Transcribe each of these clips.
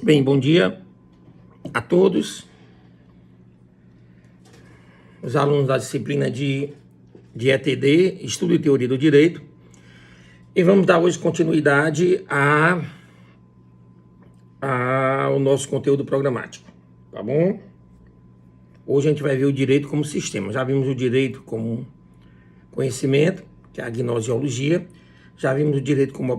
Bem, bom dia a todos os alunos da disciplina de ETD, Estudo e Teoria do Direito, e vamos dar hoje continuidade ao nosso conteúdo programático, tá bom? Hoje a gente vai ver o direito como sistema. Já vimos o direito como conhecimento, que é a gnoseologia, já vimos o direito como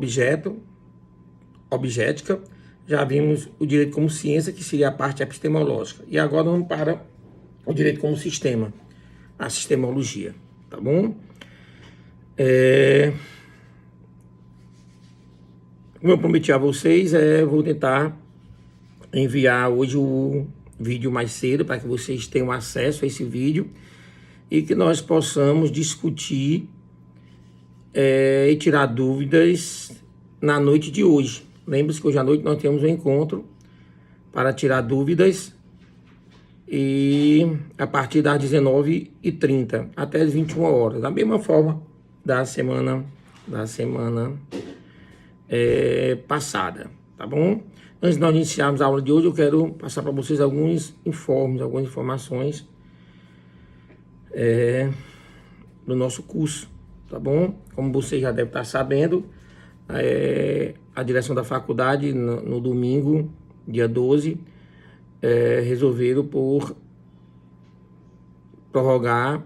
objetica, já vimos o direito como ciência, que seria a parte epistemológica. E agora vamos para o direito como sistema, a sistemologia, tá bom? Como eu prometi a vocês, vou tentar enviar hoje o vídeo mais cedo, para que vocês tenham acesso a esse vídeo e que nós possamos discutir e tirar dúvidas na noite de hoje. Lembre-se que hoje à noite nós temos um encontro para tirar dúvidas e a partir das 19h30 até as 21 horas, da mesma forma da semana passada, tá bom? Antes de nós iniciarmos a aula de hoje, eu quero passar para vocês algumas informações do nosso curso, tá bom? Como você já deve estar sabendo, a direção da faculdade, no domingo, dia 12, resolveram por prorrogar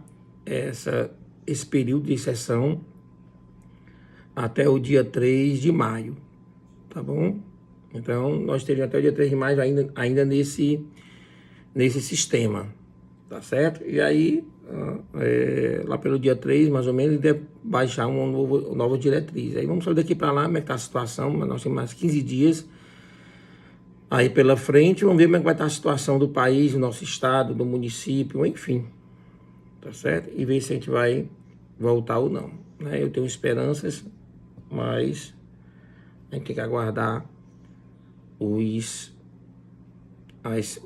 esse período de sessão até o dia 3 de maio, tá bom? Então, nós teríamos até o dia 3 de maio ainda nesse sistema, tá certo? E aí, lá pelo dia 3, mais ou menos, deve baixar uma nova diretriz. Aí vamos sair daqui para lá, como é que está a situação, mas nós temos mais 15 dias aí pela frente, vamos ver como é que vai estar a situação do país, do nosso estado, do município, enfim, tá certo? E ver se a gente vai voltar ou não, né? Eu tenho esperanças, mas a gente tem que aguardar as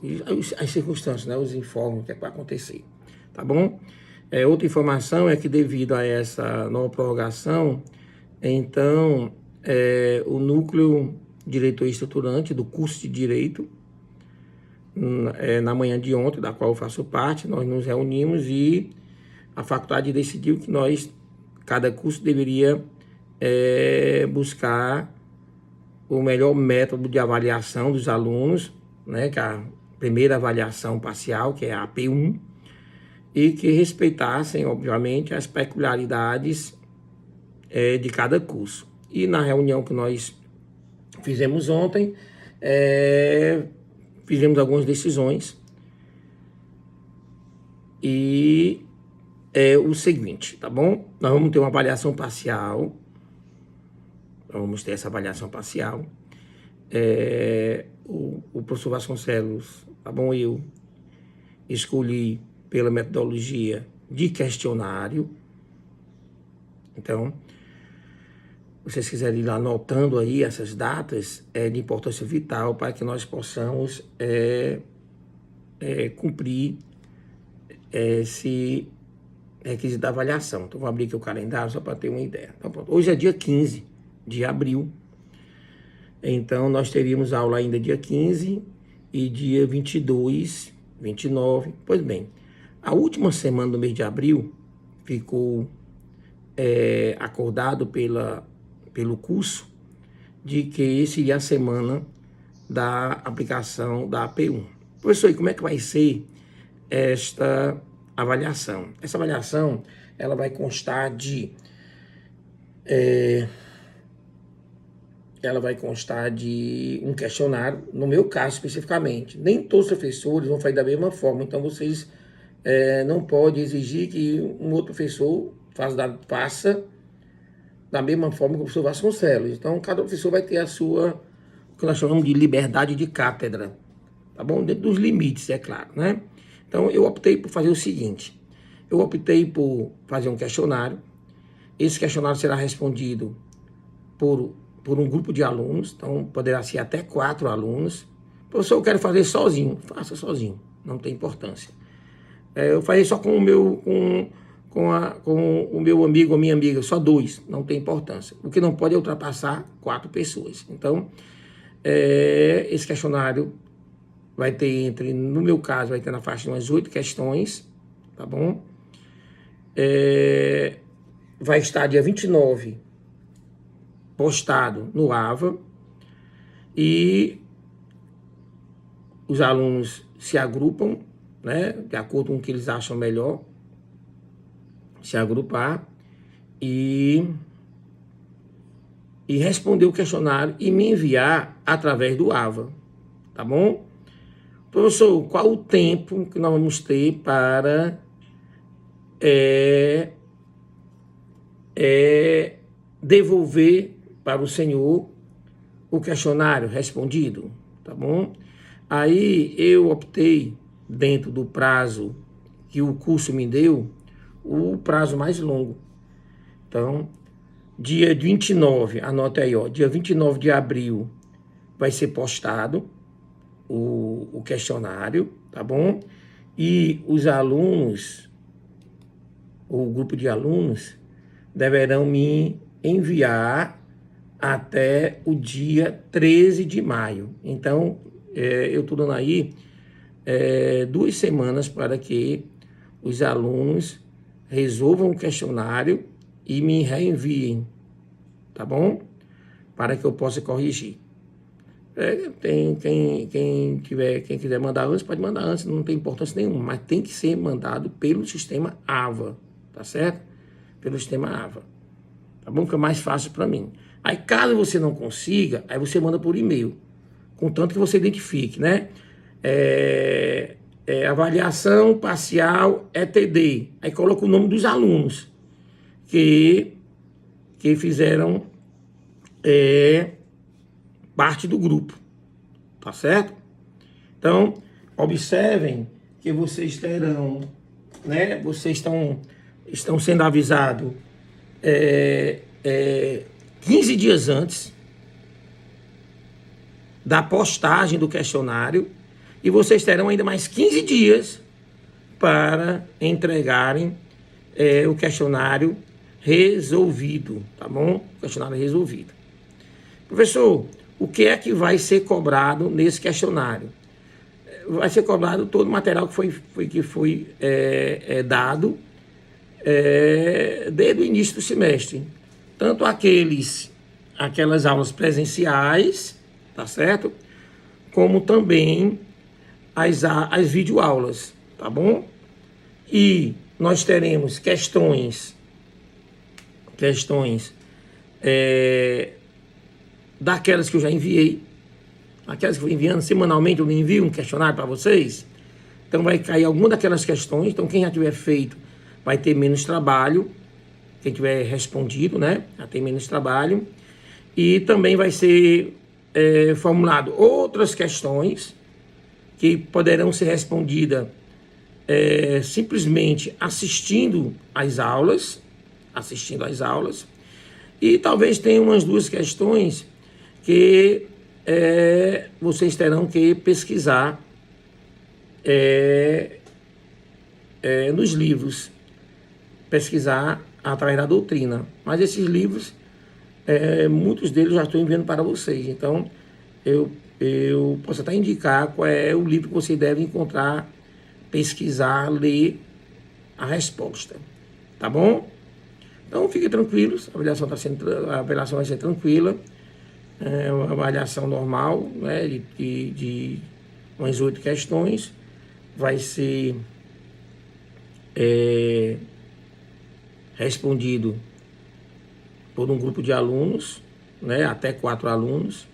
circunstâncias, né? Os informes que é para acontecer, tá bom? Outra informação é que devido a essa nova prorrogação, então, o núcleo diretor e estruturante do curso de Direito, na manhã de ontem, da qual eu faço parte, nós nos reunimos e a faculdade decidiu que cada curso deveria buscar o melhor método de avaliação dos alunos, né, que é a primeira avaliação parcial, que é a AP1, e que respeitassem, obviamente, as peculiaridades de cada curso. E na reunião que nós fizemos ontem, fizemos algumas decisões e o seguinte, tá bom? Nós vamos ter uma avaliação parcial, vamos ter essa avaliação parcial. O professor Vasconcelos, tá bom? Eu escolhi pela metodologia de questionário. Então, se vocês quiserem ir lá anotando aí essas datas, de importância vital para que nós possamos cumprir esse requisito da avaliação. Então, vou abrir aqui o calendário só para ter uma ideia. Então, pronto. Hoje é dia 15 de abril. Então, nós teríamos aula ainda dia 15 e dia 22, 29. Pois bem, a última semana do mês de abril ficou acordado pelo curso de que seria a semana da aplicação da AP1. Professor, e como é que vai ser esta avaliação? Essa avaliação, ela vai constar de um questionário, no meu caso especificamente. Nem todos os professores vão fazer da mesma forma, então vocês não podem exigir que um outro professor faça da mesma forma que o professor Vasconcelos. Então, cada professor vai ter a sua, o que nós chamamos de liberdade de cátedra, tá bom? Dentro dos limites, é claro, né? Então, eu optei por fazer o seguinte, eu optei por fazer um questionário. Esse questionário será respondido por um grupo de alunos, então poderá ser até 4 alunos. Professor, eu quero fazer sozinho, faça sozinho, não tem importância. Eu farei só com o meu amigo ou minha amiga, só 2, não tem importância. O que não pode é ultrapassar 4 pessoas. Então, Esse questionário vai ter no meu caso, vai ter na faixa de umas 8 questões, tá bom? Vai estar dia 29 postado no AVA e os alunos se agrupam, né, de acordo com o que eles acham melhor, se agrupar e responder o questionário e me enviar através do AVA, tá bom? Professor, qual o tempo que nós vamos ter para devolver para o senhor o questionário respondido, tá bom? Aí eu optei, dentro do prazo que o curso me deu, o prazo mais longo. Então, dia 29, anota aí, ó, dia 29 de abril vai ser postado o questionário, tá bom? E os alunos, o grupo de alunos, deverão me enviar até o dia 13 de maio. Então, eu estou dando aí 2 semanas para que os alunos resolvam o questionário e me reenviem, tá bom? Para que eu possa corrigir. Quem quiser mandar antes, pode mandar antes, não tem importância nenhuma, mas tem que ser mandado pelo sistema AVA, tá certo? Pelo sistema AVA, tá bom? Que é mais fácil para mim. Aí, caso você não consiga, aí você manda por e-mail, contanto que você identifique, né? Avaliação parcial ETD. Aí coloca o nome dos alunos que fizeram parte do grupo, tá certo? Então, observem que vocês terão, né? Vocês estão sendo avisados 15 dias antes da postagem do questionário e vocês terão ainda mais 15 dias para entregarem o questionário resolvido, tá bom? O questionário resolvido. Professor, o que é que vai ser cobrado nesse questionário? Vai ser cobrado todo o material que foi dado desde o início do semestre. Tanto aquelas aulas presenciais, tá certo? Como também as videoaulas, tá bom? E nós teremos questões daquelas que eu já enviei, aquelas que eu vou enviando semanalmente, eu envio um questionário para vocês, então vai cair alguma daquelas questões, então quem já tiver feito vai ter menos trabalho, quem tiver respondido, né, vai ter menos trabalho, e também vai ser formulado outras questões que poderão ser respondidas simplesmente assistindo às aulas, e talvez tenha umas 2 questões que vocês terão que pesquisar nos livros, pesquisar através da doutrina. Mas esses livros, muitos deles já estou enviando para vocês. Então, eu posso até indicar qual é o livro que vocês devem encontrar, pesquisar, ler a resposta. Tá bom? Então, fiquem tranquilos, a avaliação vai ser tranquila, uma avaliação normal, né, de umas 8 questões, vai ser respondido por um grupo de alunos, né, até 4 alunos,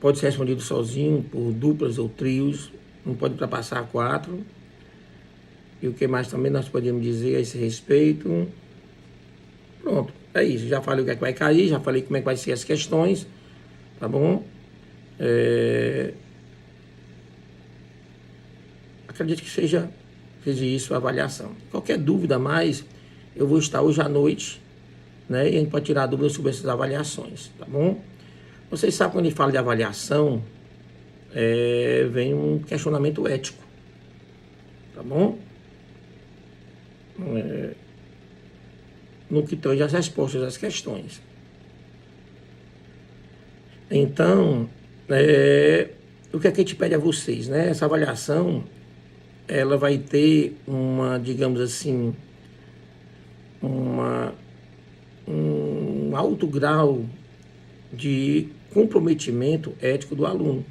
pode ser respondido sozinho, por duplas ou trios, não pode ultrapassar 4, e o que mais também nós podemos dizer a esse respeito? Pronto, é isso. Já falei o que é que vai cair, já falei como é que vai ser as questões, tá bom? Acredito que seja isso a avaliação. Qualquer dúvida mais, eu vou estar hoje à noite, né? E a gente pode tirar dúvidas sobre essas avaliações, tá bom? Vocês sabem, quando a gente fala de avaliação, vem um questionamento ético, tá bom? No que tange as respostas às questões. Então, o que é que a gente pede a vocês, né? Essa avaliação, ela vai ter uma, digamos assim, um alto grau de comprometimento ético do aluno.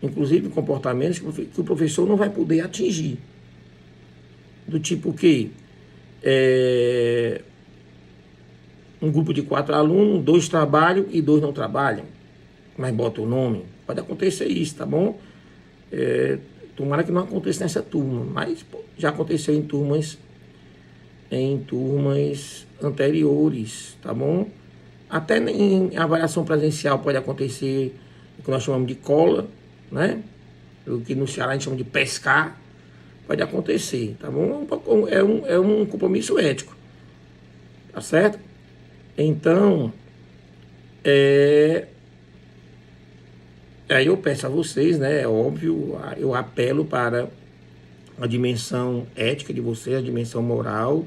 Inclusive comportamentos que o professor não vai poder atingir. Do tipo que um grupo de 4 alunos, 2 trabalham e 2 não trabalham, mas bota o nome. Pode acontecer isso, tá bom? Tomara que não aconteça nessa turma, mas já aconteceu em turmas anteriores, tá bom? Até em avaliação presencial pode acontecer o que nós chamamos de cola, né? O que no Ceará a gente chama de pescar, pode acontecer, tá bom? É um compromisso ético, tá certo? Então, aí eu peço a vocês, né? É óbvio, eu apelo para a dimensão ética de vocês, a dimensão moral,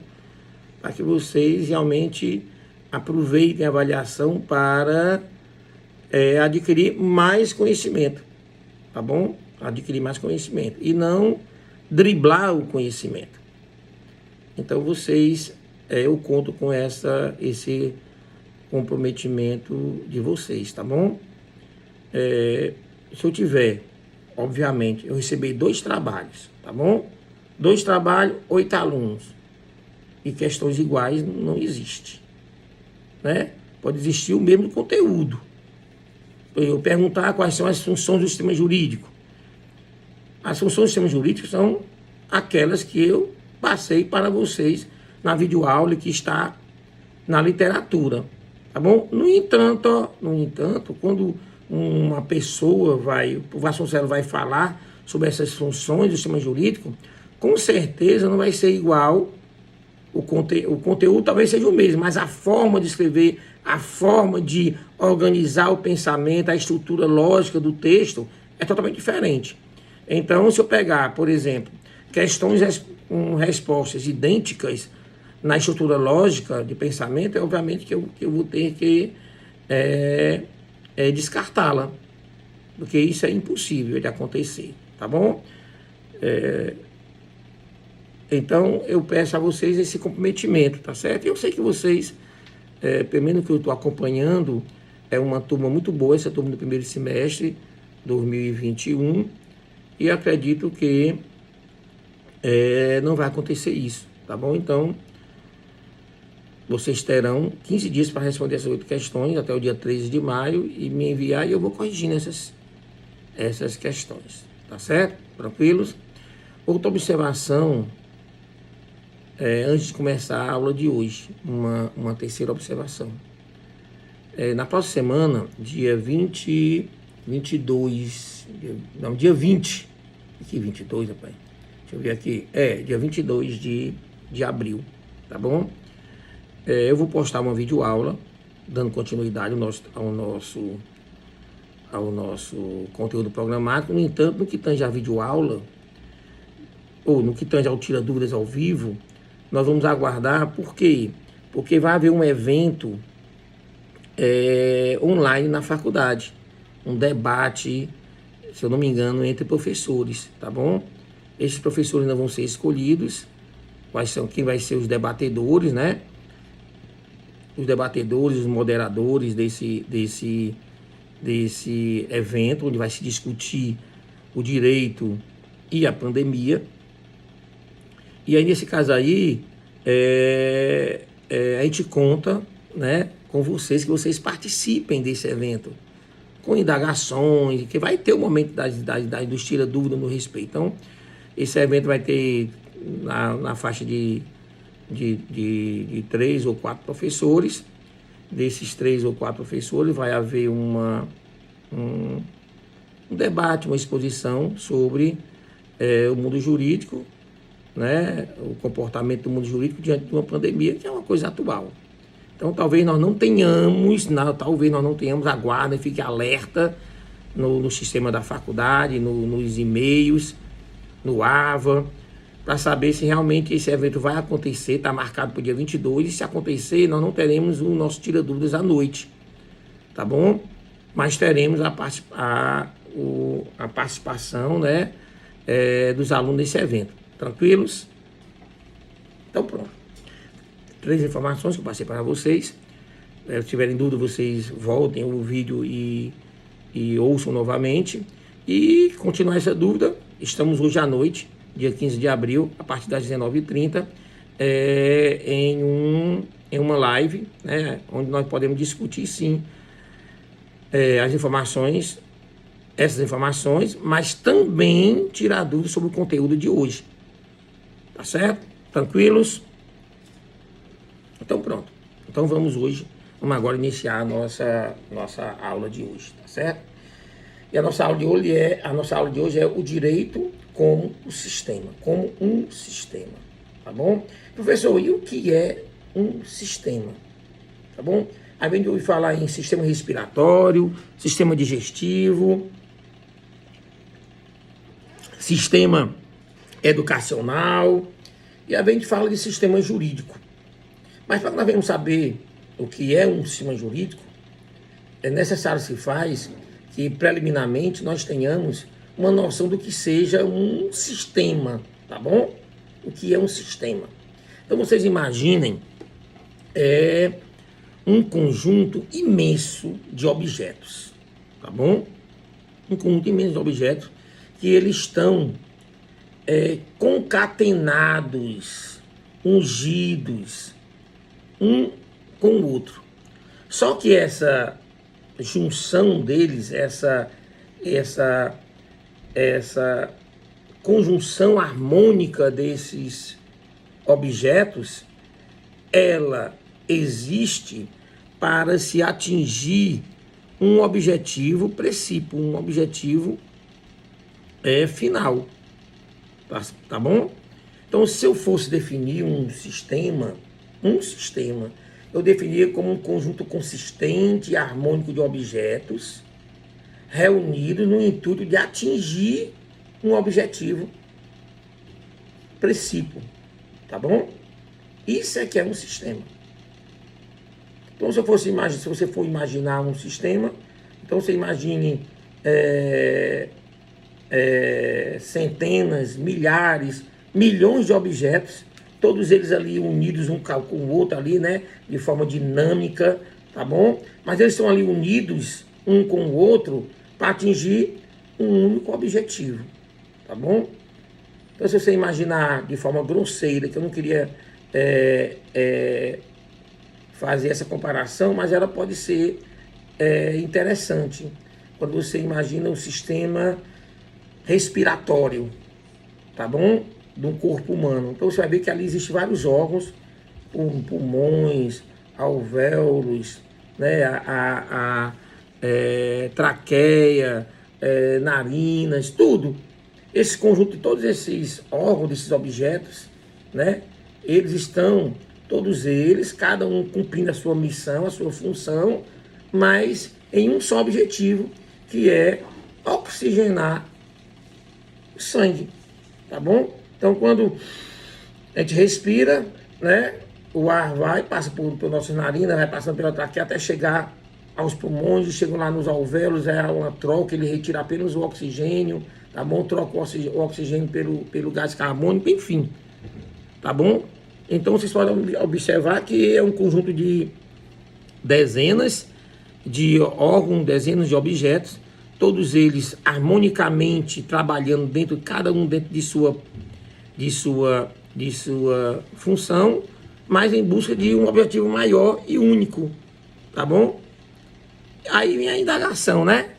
para que vocês realmente aproveitem a avaliação para adquirir mais conhecimento, tá bom? Adquirir mais conhecimento e não driblar o conhecimento. Então vocês, eu conto com esse comprometimento de vocês, tá bom? Se eu tiver, obviamente, eu recebi 2 trabalhos, tá bom? 2 trabalhos, 8 alunos. E questões iguais não existe, né? Pode existir o mesmo conteúdo. Eu perguntar quais são as funções do sistema jurídico. As funções do sistema jurídico são aquelas que eu passei para vocês na videoaula que está na literatura, tá bom? No entanto, quando uma pessoa o Vasconcelos vai falar sobre essas funções do sistema jurídico, com certeza não vai ser igual, o conteúdo talvez seja o mesmo, mas a forma de escrever, a forma de organizar o pensamento, a estrutura lógica do texto é totalmente diferente. Então, se eu pegar, por exemplo, questões com respostas idênticas na estrutura lógica de pensamento, obviamente que eu vou ter que descartá-la, porque isso é impossível de acontecer, tá bom? Então, eu peço a vocês esse comprometimento, tá certo? E eu sei que vocês, pelo menos que eu estou acompanhando, é uma turma muito boa, essa turma do primeiro semestre, 2021, e acredito que não vai acontecer isso, tá bom? Então, vocês terão 15 dias para responder essas 8 questões, até o dia 13 de maio, e me enviar, e eu vou corrigindo essas questões, tá certo? Tranquilos? Outra observação, antes de começar a aula de hoje, uma terceira observação. Na próxima semana, dia 20, 22, dia 20, aqui 22, rapaz, deixa eu ver aqui, dia 22 de abril, tá bom? Eu vou postar uma videoaula, dando continuidade ao nosso conteúdo programático. No entanto, no que tange a videoaula, ou no que tange ao Tira Dúvidas ao vivo, nós vamos aguardar. Por quê? Porque vai haver um evento online na faculdade, um debate, se eu não me engano, entre professores, tá bom? Esses professores não vão ser escolhidos, quem vai ser os debatedores, né? Os debatedores, os moderadores desse evento, onde vai se discutir o direito e a pandemia. E aí, nesse caso aí, a gente conta, né, com vocês, que vocês participem desse evento, com indagações, que vai ter o momento dos tira-dúvida no respeito. Então, esse evento vai ter na faixa de 3 ou 4 professores. Desses 3 ou 4 professores vai haver um debate, uma exposição sobre o mundo jurídico, né, o comportamento do mundo jurídico diante de uma pandemia, que é uma coisa atual. Então talvez nós não tenhamos, aguardem, fique alerta no sistema da faculdade, nos e-mails, no AVA, para saber se realmente esse evento vai acontecer. Está marcado para o dia 22, e se acontecer, nós não teremos o nosso Tira Dúvidas à noite. tá bom? Mas teremos a participação, né, dos alunos desse evento. Tranquilos? Então pronto. 3 informações que eu passei para vocês. Se tiverem dúvida, vocês voltem o vídeo e ouçam novamente. E continuar essa dúvida, estamos hoje à noite, dia 15 de abril, a partir das 19h30, em uma live, né, onde nós podemos discutir, sim, as informações, essas informações, mas também tirar dúvidas sobre o conteúdo de hoje. Tá certo? Tranquilos? Então pronto. Então vamos agora iniciar a nossa aula de hoje, tá certo? E a nossa aula de hoje é o direito como o sistema, como um sistema, tá bom? Professor, e o que é um sistema? Tá bom? Aí vem de ouvir falar em sistema respiratório, sistema digestivo, sistema educacional, e aí vem de fala de sistema jurídico. Mas para que nós venhamos saber o que é um sistema jurídico, é necessário se faz que preliminarmente nós tenhamos uma noção do que seja um sistema, tá bom? O que é um sistema. Então vocês imaginem um conjunto imenso de objetos, tá bom? Um conjunto imenso de objetos que eles estão concatenados, ungidos, um com o outro. Só que essa junção deles, essa conjunção harmônica desses objetos, ela existe para se atingir um objetivo precípio, um objetivo final. Tá bom? Então, se eu fosse definir um sistema, eu definiria como um conjunto consistente e harmônico de objetos reunidos no intuito de atingir um objetivo precípio, tá bom? Isso é que é um sistema. Então, se você for imaginar um sistema, então você imagine centenas, milhares, milhões de objetos, todos eles ali unidos um com o outro ali, né, de forma dinâmica, tá bom? Mas eles estão ali unidos um com o outro para atingir um único objetivo, tá bom? Então, se você imaginar de forma grosseira, que eu não queria fazer essa comparação, mas ela pode ser interessante, quando você imagina um sistema respiratório, tá bom? Do corpo humano. Então você vai ver que ali existem vários órgãos, pulmões, alvéolos, né? Traqueia, narinas, tudo. Esse conjunto de todos esses órgãos, desses objetos, né? Eles estão, todos eles, cada um cumprindo a sua missão, a sua função, mas em um só objetivo, que é oxigenar o sangue, tá bom? Então, quando a gente respira, né, o ar passa por nossas narinas, vai passando pela traqueia até chegar aos pulmões, chegam lá nos alvéolos, é uma troca, ele retira apenas o oxigênio, tá bom? Troca o oxigênio pelo gás carbônico, enfim, tá bom? Então, vocês podem observar que é um conjunto de dezenas de órgãos, dezenas de objetos, todos eles harmonicamente trabalhando cada um dentro de sua função, mas em busca de um objetivo maior e único, tá bom? Aí vem a indagação, né?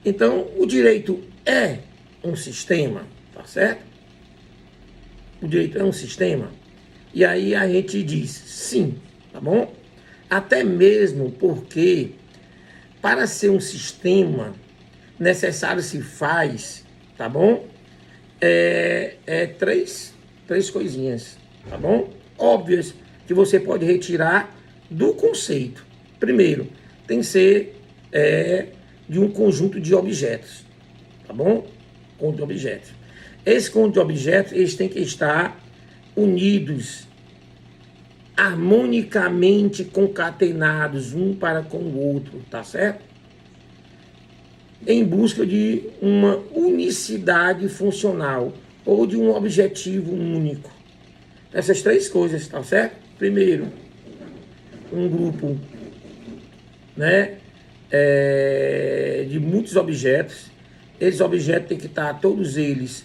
Então, o direito é um sistema, tá certo? O direito é um sistema? E aí a gente diz sim, tá bom? Até mesmo porque, para ser um sistema, necessário se faz, tá bom? Três coisinhas, tá bom? Óbvias, que você pode retirar do conceito. Primeiro, tem que ser de um conjunto de objetos, tá bom? Conjunto de objetos. Esse conjunto de objetos, eles têm que estar unidos, harmonicamente concatenados um para com o outro, tá certo? em busca de uma unicidade funcional ou de um objetivo único. Essas três coisas, tá certo? Primeiro, um grupo, né, de muitos objetos. Esses objetos têm que estar, todos eles,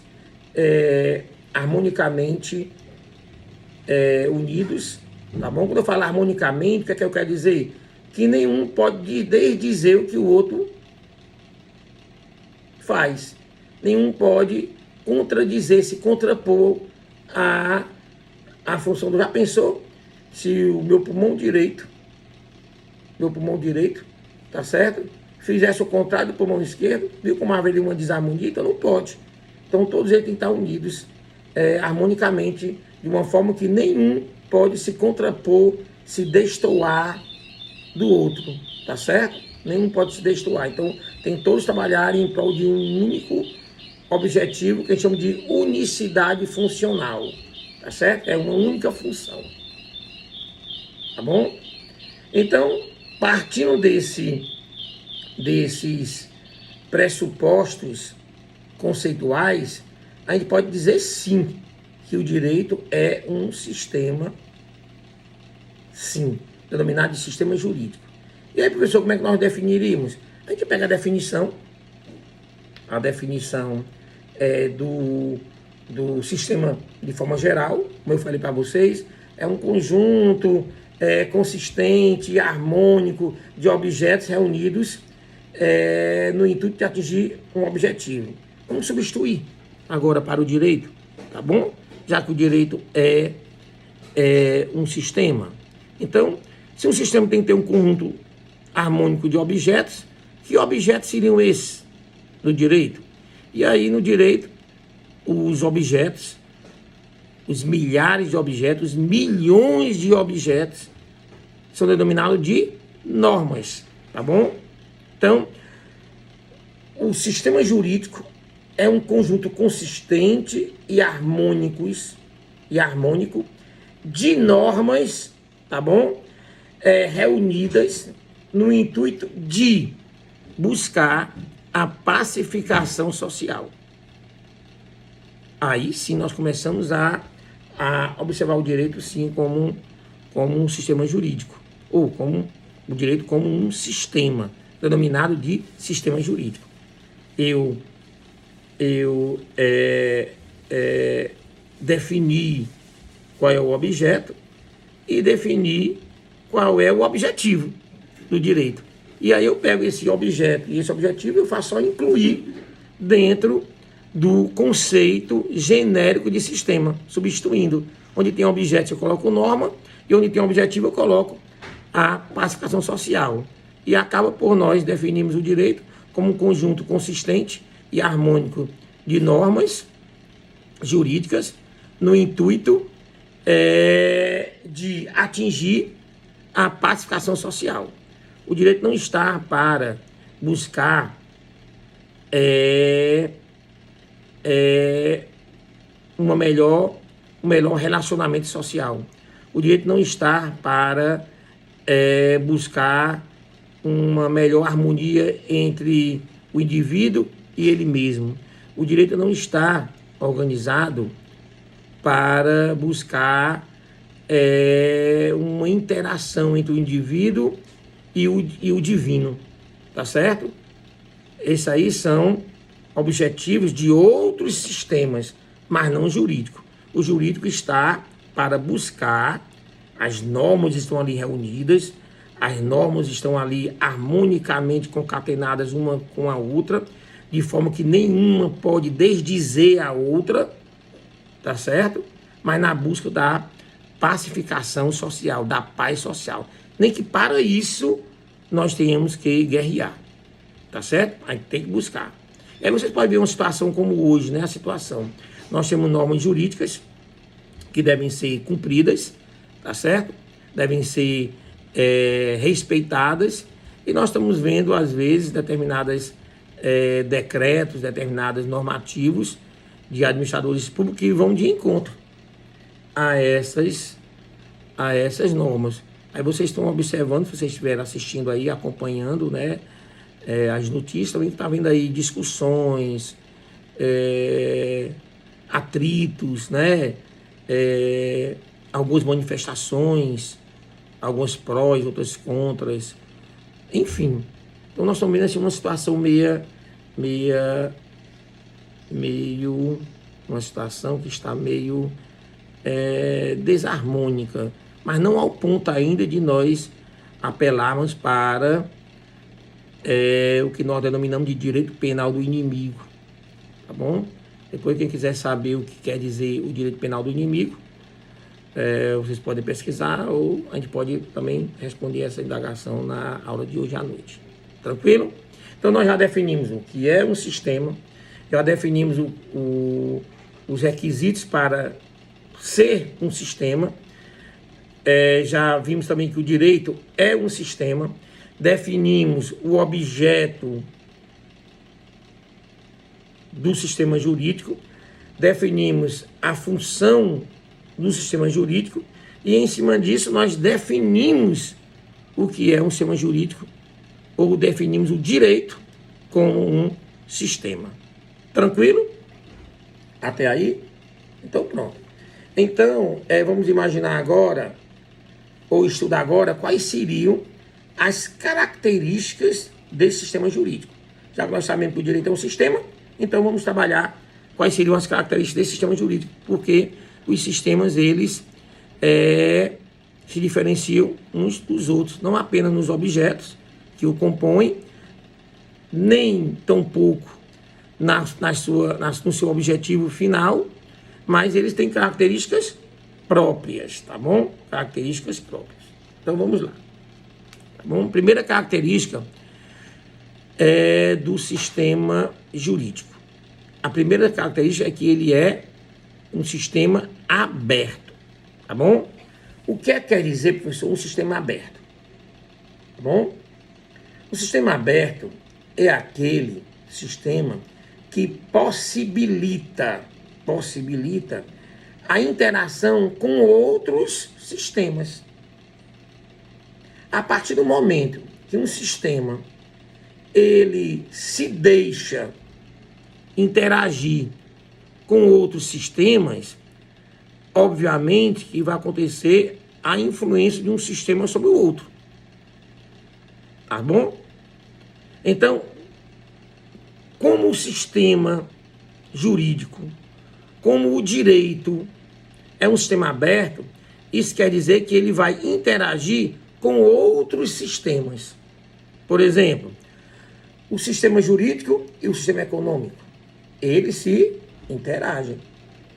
harmonicamente unidos, tá bom? Quando eu falo harmonicamente, o que é que eu quero dizer? Que nenhum pode desdizer o que o outro faz. Nenhum pode contradizer, se contrapor a função do... Já pensou se o meu pulmão direito, tá certo? Fizesse o contrário do pulmão esquerdo, viu como haveria uma desarmonia? Então não pode. Então todos eles têm que estar unidos harmonicamente, de uma forma que nenhum pode se contrapor, se destoar do outro, tá certo? Nenhum pode se destoar. Então tem todos trabalharem em prol de um único objetivo, que a gente chama de unicidade funcional, tá certo? É uma única função, tá bom? Então, partindo desses pressupostos conceituais, a gente pode dizer sim, que o direito é um sistema, sim, denominado de sistema jurídico. E aí, professor, como é que nós definiríamos? A gente pega a definição do sistema de forma geral, como eu falei para vocês, é um conjunto consistente e harmônico de objetos reunidos no intuito de atingir um objetivo. Vamos substituir agora para o direito, tá bom? Já que o direito é um sistema. Então, se um sistema tem que ter um conjunto harmônico de objetos, que objetos seriam esses no direito? E aí, no direito, os objetos, os milhares de objetos, os milhões de objetos, são denominados de normas, tá bom? Então, o sistema jurídico é um conjunto consistente e harmônico de normas, tá bom? Reunidas no intuito de buscar a pacificação social. Aí sim nós começamos a observar o direito sim como um sistema jurídico, ou como o direito como um sistema, denominado de sistema jurídico. Eu defini qual é o objeto e definir qual é o objetivo do direito. E aí eu pego esse objeto e esse objetivo eu faço só incluir dentro do conceito genérico de sistema, substituindo. Onde tem objeto eu coloco norma e onde tem objetivo eu coloco a pacificação social. E acaba por nós definirmos o direito como um conjunto consistente e harmônico de normas jurídicas no intuito de atingir a pacificação social. O direito não está para buscar um melhor relacionamento social. O direito não está para buscar uma melhor harmonia entre o indivíduo e ele mesmo. O direito não está organizado para buscar uma interação entre o indivíduo e o divino, tá certo? Esses aí são objetivos de outros sistemas, mas não jurídico. O jurídico está para buscar, as normas estão ali reunidas, as normas estão ali harmonicamente concatenadas uma com a outra, de forma que nenhuma pode desdizer a outra, tá certo? Mas na busca da pacificação social, da paz social. Nem que para isso nós tenhamos que guerrear, tá certo? A gente tem que buscar. E aí vocês podem ver uma situação como hoje, né? A situação. Nós temos normas jurídicas que devem ser cumpridas, tá certo? Devem ser respeitadas, e nós estamos vendo, às vezes, determinados decretos, determinados normativos de administradores públicos que vão de encontro a essas normas. Aí vocês estão observando, se vocês estiverem assistindo aí, acompanhando, né, as notícias, também está vendo aí discussões, atritos, né? Algumas manifestações, algumas prós, outras contras, enfim. Então nós estamos vendo assim, uma situação uma situação que está meio desarmônica, mas não ao ponto ainda de nós apelarmos para o que nós denominamos de direito penal do inimigo, tá bom? Depois, quem quiser saber o que quer dizer o direito penal do inimigo, vocês podem pesquisar, ou a gente pode também responder essa indagação na aula de hoje à noite. Tranquilo? Então nós já definimos o que é um sistema, já definimos os requisitos para ser um sistema, já vimos também que o direito é um sistema, definimos o objeto do sistema jurídico, definimos a função do sistema jurídico e, em cima disso, nós definimos o que é um sistema jurídico ou definimos o direito como um sistema. Tranquilo? Até aí? Então, pronto. Então, vamos imaginar agora, ou estudar agora, quais seriam as características desse sistema jurídico. Já que nós sabemos que o direito é um sistema, então vamos trabalhar quais seriam as características desse sistema jurídico, porque os sistemas, eles se diferenciam uns dos outros, não apenas nos objetos que o compõem, nem tampouco no seu objetivo final, mas eles têm características próprias, tá bom? Características próprias. Então vamos lá. Tá bom? Primeira característica é do sistema jurídico. A primeira característica é que ele é um sistema aberto, tá bom? O que quer dizer, professor, um sistema aberto? Tá bom? O sistema aberto é aquele sistema que possibilita a interação com outros sistemas. A partir do momento que um sistema ele se deixa interagir com outros sistemas, obviamente que vai acontecer a influência de um sistema sobre o outro. Tá bom? Então, como o sistema jurídico, como o direito é um sistema aberto, isso quer dizer que ele vai interagir com outros sistemas. Por exemplo, o sistema jurídico e o sistema econômico, eles se interagem.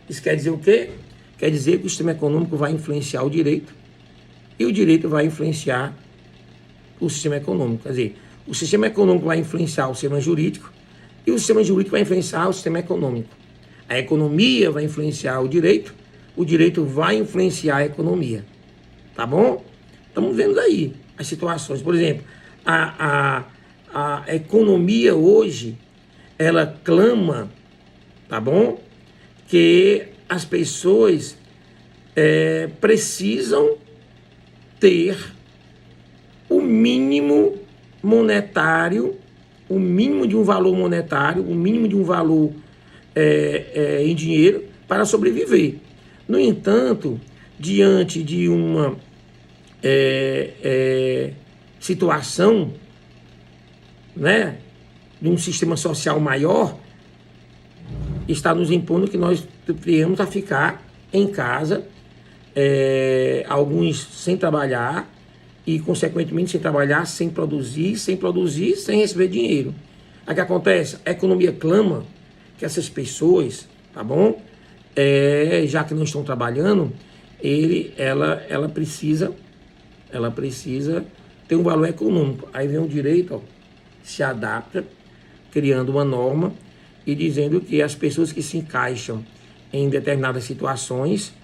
Isso quer dizer o quê? Quer dizer que o sistema econômico vai influenciar o direito e o direito vai influenciar o sistema econômico. Quer dizer, o sistema econômico vai influenciar o sistema jurídico e o sistema jurídico vai influenciar o sistema econômico. A economia vai influenciar o direito vai influenciar a economia. Tá bom? Estamos vendo aí as situações. Por exemplo, a economia hoje, ela clama, tá bom? Que as pessoas precisam ter o mínimo monetário, o mínimo de um valor monetário, o mínimo de um valor em dinheiro para sobreviver. No entanto, diante de uma situação, né, de um sistema social maior, está nos impondo que nós tenhamos a ficar em casa, alguns sem trabalhar e, consequentemente, sem trabalhar, sem produzir, sem receber dinheiro. Aí o que acontece? A economia clama que essas pessoas, tá bom? Já que não estão trabalhando, ela precisa ter um valor econômico. Aí vem o direito, ó, se adapta, criando uma norma e dizendo que as pessoas que se encaixam em determinadas situações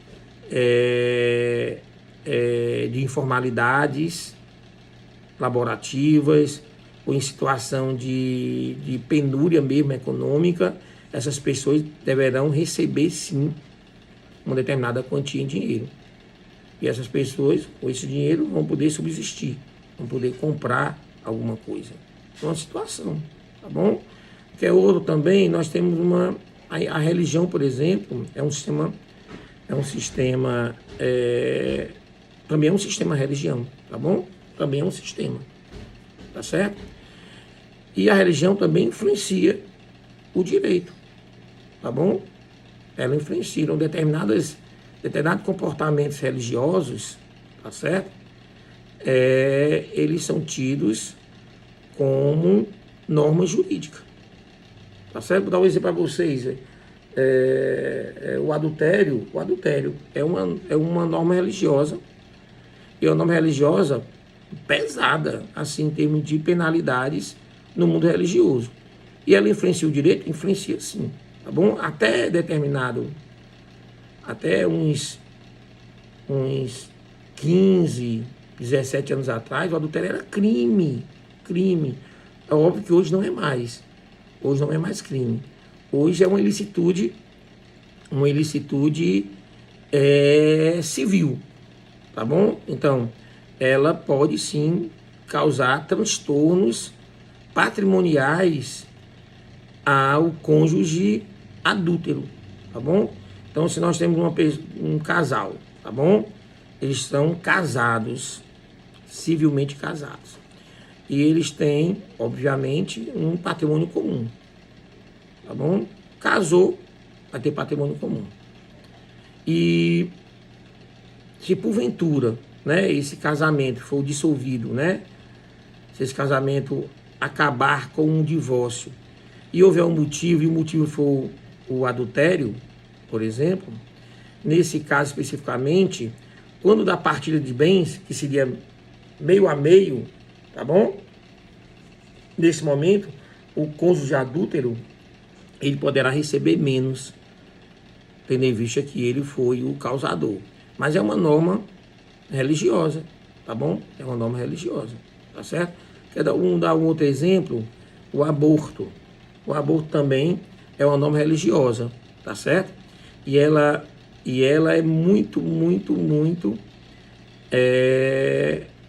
de informalidades laborativas ou em situação de penúria mesmo econômica, essas pessoas deverão receber, sim, uma determinada quantia em dinheiro. E essas pessoas, com esse dinheiro, vão poder subsistir, vão poder comprar alguma coisa. uma situação, tá bom? Que é outro também, nós temos a religião, por exemplo, também é um sistema religião, tá bom? Também é um sistema, tá certo? E a religião também influencia o direito, tá bom? Ela influencia determinados comportamentos religiosos, tá certo? Eles são tidos como norma jurídica, tá certo? Vou dar um exemplo para vocês. O adultério é uma norma religiosa, e é uma norma religiosa pesada, assim, em termos de penalidades no mundo religioso. E ela influencia o direito? Influencia sim, tá bom? Até uns 15, 17 anos atrás, o adultério era crime. É óbvio que hoje não é mais. Hoje não é mais crime. Hoje é uma ilicitude civil, tá bom? Então, ela pode sim causar transtornos patrimoniais ao cônjuge adúltero, tá bom? Então, se nós temos um casal, tá bom? Eles são casados, civilmente casados. E eles têm, obviamente, um patrimônio comum, tá bom? Casou, vai ter patrimônio comum. E se porventura, né, esse casamento for dissolvido, né? Se esse casamento acabar com um divórcio e houver um motivo, e o motivo for o adultério, por exemplo, nesse caso especificamente, quando da partilha de bens, que seria meio a meio, tá bom? Nesse momento, o cônjuge adúltero, ele poderá receber menos, tendo em vista que ele foi o causador. Mas é uma norma religiosa, tá bom? É uma norma religiosa, tá certo? Quer dar um outro exemplo? O aborto. O aborto também é uma norma religiosa, tá certo? E ela é muito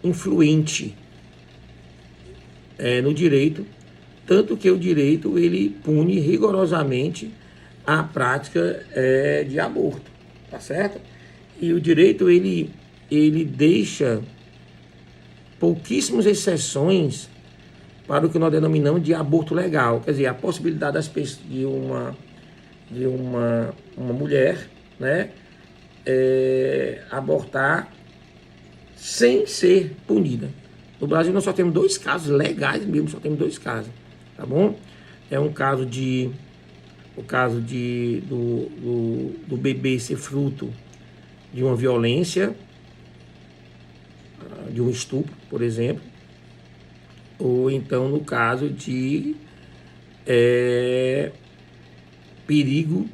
influente no direito, tanto que o direito ele pune rigorosamente a prática de aborto, tá certo? E o direito ele deixa pouquíssimas exceções para o que nós denominamos de aborto legal, quer dizer, a possibilidade de uma mulher, né, abortar sem ser punida. No Brasil nós só temos 2 casos legais mesmo, só temos 2 casos, tá bom? É o caso do bebê ser fruto de uma violência, de um estupro, por exemplo, ou então no caso de perigo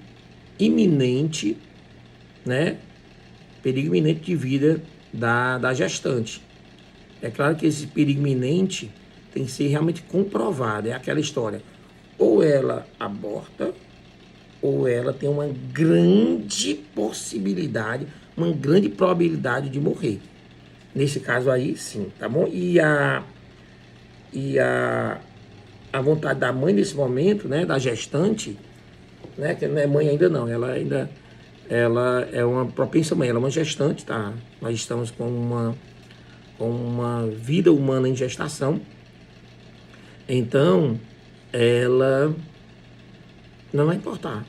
iminente, né? Perigo iminente de vida da gestante. É claro que esse perigo iminente tem que ser realmente comprovado. É aquela história. Ou ela aborta, ou ela tem uma grande possibilidade, uma grande probabilidade de morrer. Nesse caso aí, sim, tá bom? E a vontade da mãe nesse momento, né, da gestante, né, que não é mãe ainda não, ela é uma propensa mãe, ela é uma gestante, tá? Nós estamos com uma vida humana em gestação, então ela não vai importar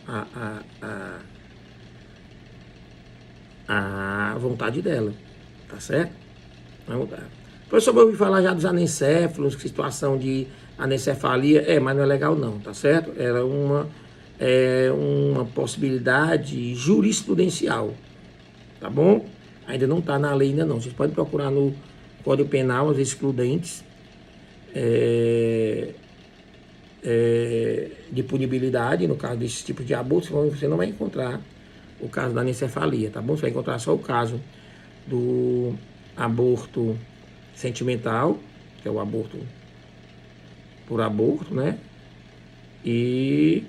a vontade dela, tá certo? Não vai mudar. Professor, eu ouvi falar já dos anencéfalos, situação de anencefalia, mas não é legal não, tá certo? Era uma possibilidade jurisprudencial, tá bom? Ainda não está na lei ainda não. Vocês podem procurar no Código Penal as excludentes de punibilidade, no caso desse tipo de aborto, você não vai encontrar o caso da anencefalia, tá bom? Você vai encontrar só o caso do aborto sentimental, que é o aborto por aborto, né? E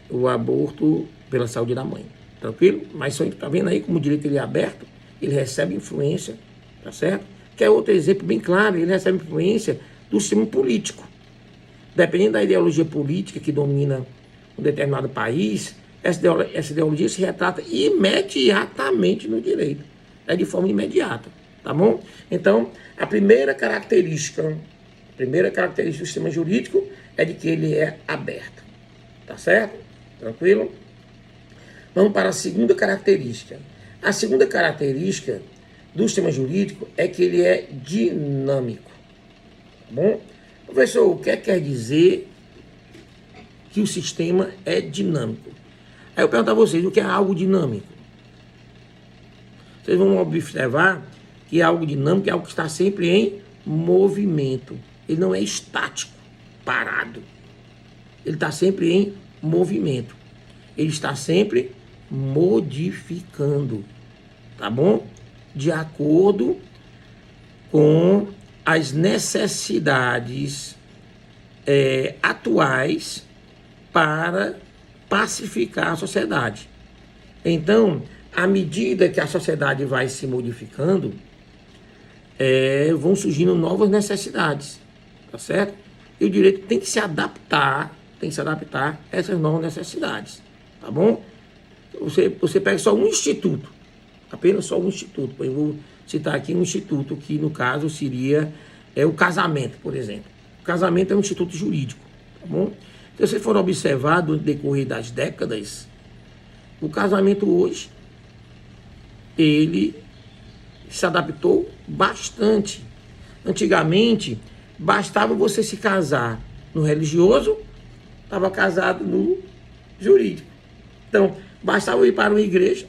o aborto pela saúde da mãe, tranquilo? Mas só que tá vendo aí como o direito ele é aberto, ele recebe influência, tá certo? Que é outro exemplo bem claro, ele recebe influência do sistema político. Dependendo da ideologia política que domina um determinado país, essa ideologia se retrata imediatamente no direito. É de forma imediata, tá bom? Então, a primeira característica do sistema jurídico é de que ele é aberto. Tá certo? Tranquilo? Vamos para a segunda característica. A segunda característica do sistema jurídico é que ele é dinâmico. Tá bom? Professor, o que quer dizer que o sistema é dinâmico? Aí eu pergunto a vocês, o que é algo dinâmico? Vocês vão observar que algo dinâmico é algo que está sempre em movimento. Ele não é estático, parado. Ele está sempre em movimento. Ele está sempre modificando, tá bom? De acordo com as necessidades atuais para pacificar a sociedade. Então, à medida que a sociedade vai se modificando, vão surgindo novas necessidades, tá certo? E o direito tem que se adaptar a essas novas necessidades, tá bom? Você pega só um instituto, apenas só um instituto. Eu vou citar aqui um instituto que, no caso, seria o casamento, por exemplo. O casamento é um instituto jurídico, tá bom? Se você for observar no decorrer das décadas, o casamento hoje, ele se adaptou bastante. Antigamente, bastava você se casar no religioso, estava casado no jurídico. Então, bastava ir para uma igreja,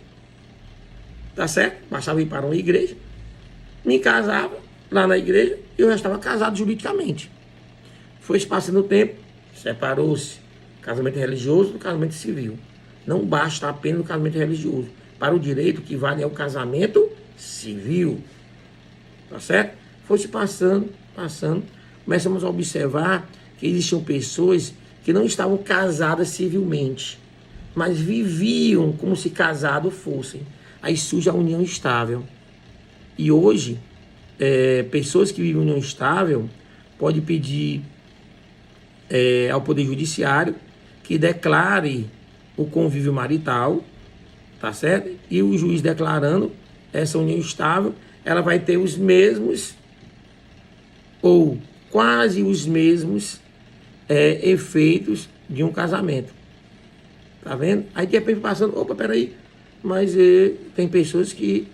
tá certo? Bastava ir para uma igreja, me casava lá na igreja e eu já estava casado juridicamente. Foi passando o tempo, separou-se o casamento religioso do casamento civil. Não basta apenas o casamento religioso. Para o direito, o que vale é o casamento civil. Tá certo? Foi-se passando. Começamos a observar que existiam pessoas que não estavam casadas civilmente, mas viviam como se casados fossem. Aí surge a união estável. E hoje, pessoas que vivem em união estável podem pedir ao Poder Judiciário que declare o convívio marital, tá certo? E o juiz declarando essa união estável, ela vai ter os mesmos ou quase os mesmos efeitos de um casamento. Tá vendo? Aí de repente passando, opa, peraí, mas tem pessoas que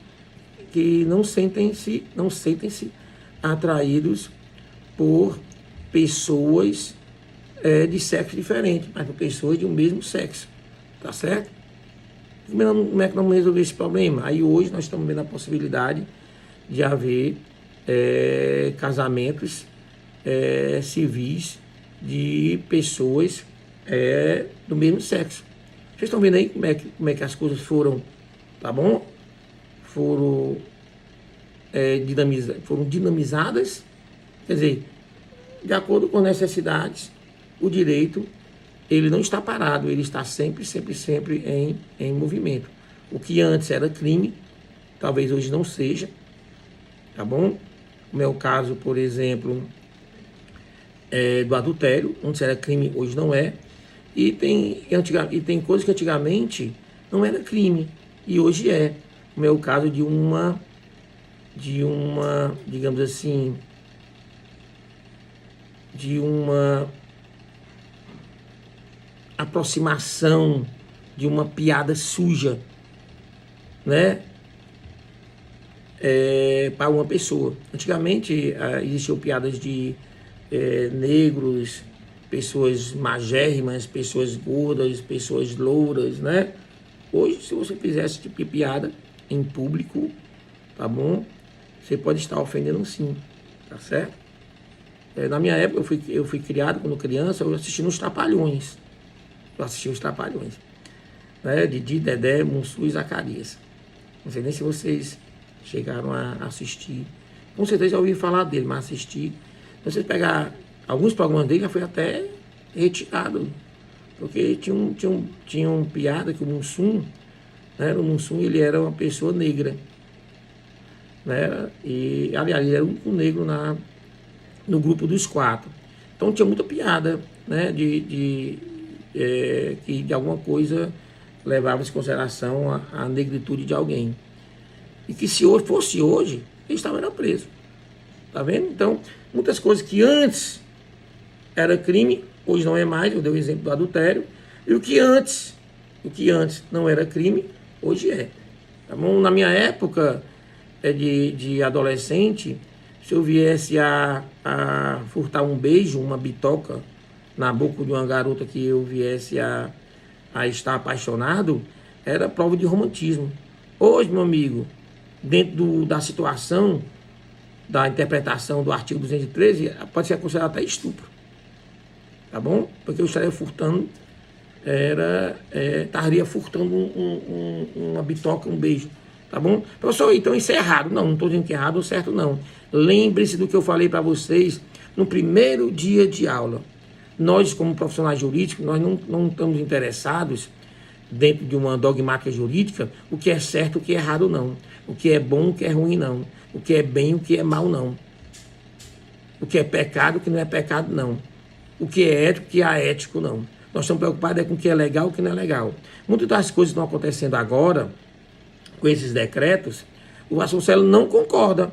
não sentem-se atraídos por pessoas de sexo diferente, mas por pessoas de um mesmo sexo. Tá certo? Como é que vamos resolver esse problema? Aí hoje nós estamos vendo a possibilidade de haver casamentos civis de pessoas do mesmo sexo. Vocês estão vendo aí como é que as coisas foram, tá bom? Foram dinamizadas, quer dizer, de acordo com as necessidades, o direito, ele não está parado, ele está sempre em movimento. O que antes era crime, talvez hoje não seja, tá bom? Como é o caso, por exemplo, do adultério, antes era crime, hoje não é. E tem coisas que antigamente não era crime, e hoje é. Como é o caso de uma, digamos assim, de uma aproximação, de uma piada suja, né? Para uma pessoa. Antigamente existiam piadas de negros, pessoas magérrimas, pessoas gordas, pessoas louras, né? Hoje, se você fizer esse tipo de piada em público, tá bom? Você pode estar ofendendo sim, tá certo? Na minha época, eu fui criado, quando criança, eu assisti nos Trapalhões. Né? Didi, Dedé, Mussum e Zacarias. Não sei nem se vocês chegaram a assistir. Com certeza já ouvi falar dele, mas assistir. Se vocês pegar alguns programas dele, já foi até retirado. Porque tinha um piada que o Mussum, né? O Mussum, ele era uma pessoa negra. Né? E, aliás, ele era o único negro no grupo dos 4. Então tinha muita piada, né, que de alguma coisa levava em consideração a negritude de alguém. E que se hoje fosse hoje, ele estava preso. Tá vendo? Então, muitas coisas que antes era crime, hoje não é mais. Eu dei o exemplo do adultério. E o que antes não era crime, hoje é. Tá bom? Na minha época de adolescente, se eu viesse a furtar um beijo, uma bitoca na boca de uma garota que eu viesse a estar apaixonado, era prova de romantismo. Hoje, meu amigo, dentro da situação, da interpretação do artigo 213, pode ser considerado até estupro. Tá bom? Porque eu estaria furtando, estaria furtando uma bitoca, um beijo. Tá bom? Professor, então isso é errado. Não estou dizendo que é errado ou certo, não. Lembre-se do que eu falei para vocês no primeiro dia de aula. Nós, como profissionais jurídicos, nós não estamos interessados dentro de uma dogmática jurídica, o que é certo, o que é errado, não. O que é bom, o que é ruim, não. O que é bem, o que é mal, não. O que é pecado, o que não é pecado, não. O que é ético, o que é aético, não. Nós estamos preocupados com o que é legal e o que não é legal. Muitas das coisas que estão acontecendo agora, com esses decretos, o Vasconcelos não concorda.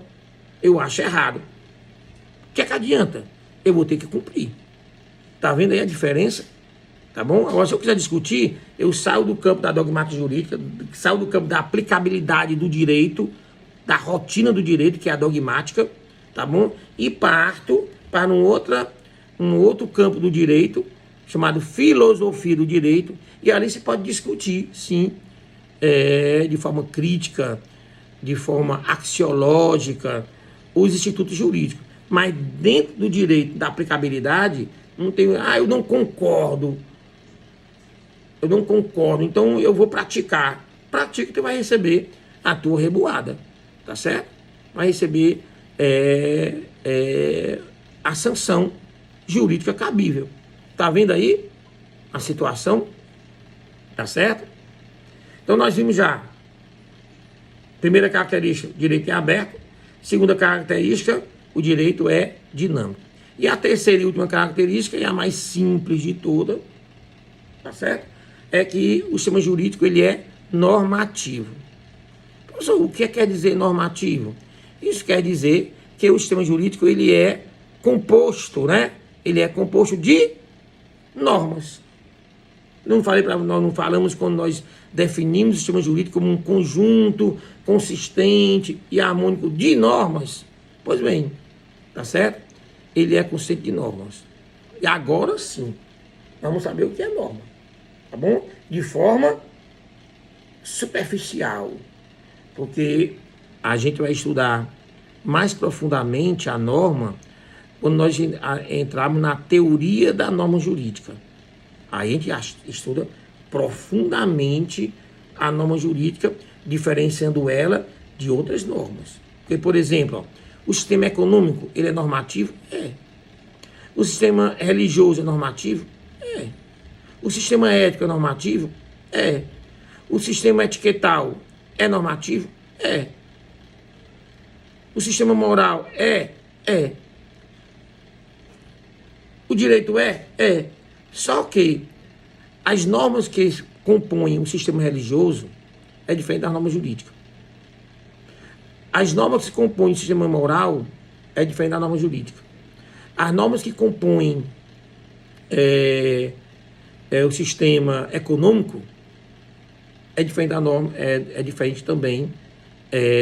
Eu acho errado. O que é que adianta? Eu vou ter que cumprir. Tá vendo aí a diferença? Tá bom? Agora, se eu quiser discutir, eu saio do campo da dogmática jurídica, saio do campo da aplicabilidade do direito, da rotina do direito, que é a dogmática, tá bom? E parto para um outro campo do direito, chamado filosofia do direito, e ali se pode discutir, sim, de forma crítica, de forma axiológica, os institutos jurídicos. Mas dentro do direito da aplicabilidade, não tem, eu não concordo. Eu não concordo, então eu vou praticar. Pratica, tu vai receber a tua rebuada, tá certo? Vai receber a sanção jurídica cabível. Tá vendo aí a situação? Tá certo? Então nós vimos já. Primeira característica, o direito é aberto. Segunda característica, o direito é dinâmico. E a terceira e última característica, e a mais simples de toda, tá certo? É que o sistema jurídico ele é normativo. Professor, o que quer dizer normativo? Isso quer dizer que o sistema jurídico ele é composto, né? Ele é composto de normas. Nós não falamos quando nós definimos o sistema jurídico como um conjunto consistente e harmônico de normas. Pois bem, tá certo? Ele é conceito de normas. E agora sim, vamos saber o que é norma. Tá bom? De forma superficial. Porque a gente vai estudar mais profundamente a norma quando nós entrarmos na teoria da norma jurídica. Aí a gente estuda profundamente a norma jurídica, diferenciando ela de outras normas. Porque, por exemplo, o sistema econômico, ele é normativo? É. O sistema religioso é normativo? É. O sistema ético é normativo? É. O sistema etiquetal é normativo? É. O sistema moral é? É. O direito é? É. Só que as normas que compõem o sistema religioso é diferente das normas jurídicas. As normas que compõem o sistema moral é diferente da norma jurídica. As normas que compõem o sistema econômico é diferente da norma, é diferente também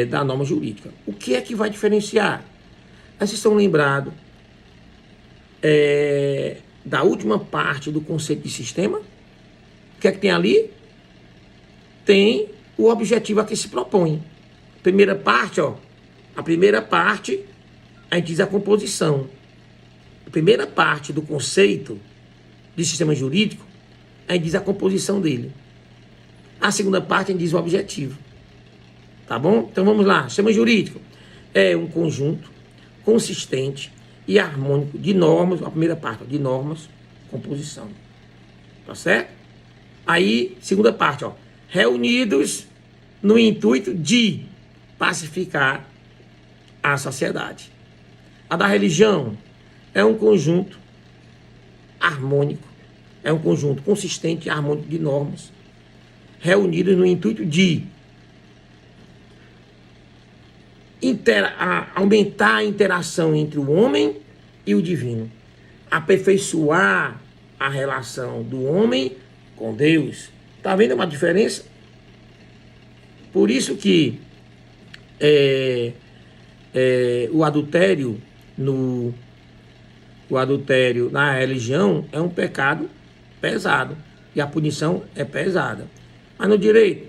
da norma jurídica. O que é que vai diferenciar? Vocês estão lembrados da última parte do conceito de sistema? O que é que tem ali? Tem o objetivo a que se propõe. Primeira parte, a primeira parte, a gente diz a composição. A primeira parte do conceito de sistema jurídico, a gente diz a composição dele. A segunda parte, a gente diz o objetivo. Tá bom? Então vamos lá. Sistema jurídico é um conjunto consistente e harmônico de normas, a primeira parte, de normas, composição. Tá certo? Aí, segunda parte, reunidos no intuito de pacificar a sociedade. A da religião é um conjunto harmônico, é um conjunto consistente e harmônico de normas, reunidas no intuito de aumentar a interação entre o homem e o divino, aperfeiçoar a relação do homem com Deus. Está vendo uma diferença? Por isso que o adultério na religião é um pecado pesado e a punição é pesada. Mas no direito,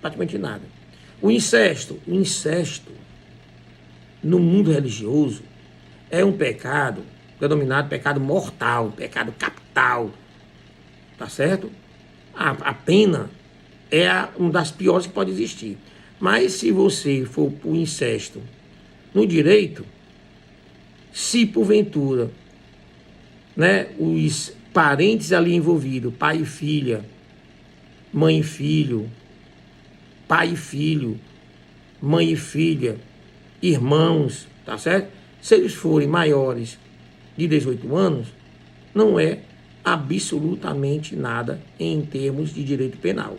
praticamente nada. O incesto no mundo religioso é um pecado denominado pecado mortal, pecado capital, tá certo? A pena é uma das piores que pode existir. Mas se você for para o incesto no direito, se porventura, né, os parentes ali envolvidos, pai e filha, mãe e filho, pai e filho, mãe e filha, irmãos, tá certo? Se eles forem maiores de 18 anos, não é absolutamente nada em termos de direito penal.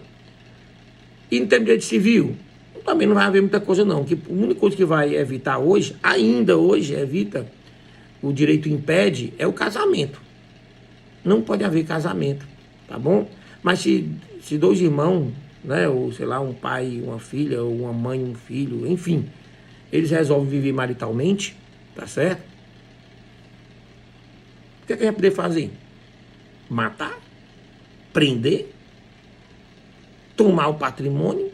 E em termos de direito civil, também não vai haver muita coisa não, que a única coisa que vai evitar hoje, ainda hoje evita, o direito impede, é o casamento. Não pode haver casamento, tá bom? Mas se dois irmãos, né, ou sei lá, um pai, uma filha, ou uma mãe, um filho, enfim, eles resolvem viver maritalmente, tá certo? O que é que a gente vai poder fazer? Matar? Prender? Tomar o patrimônio?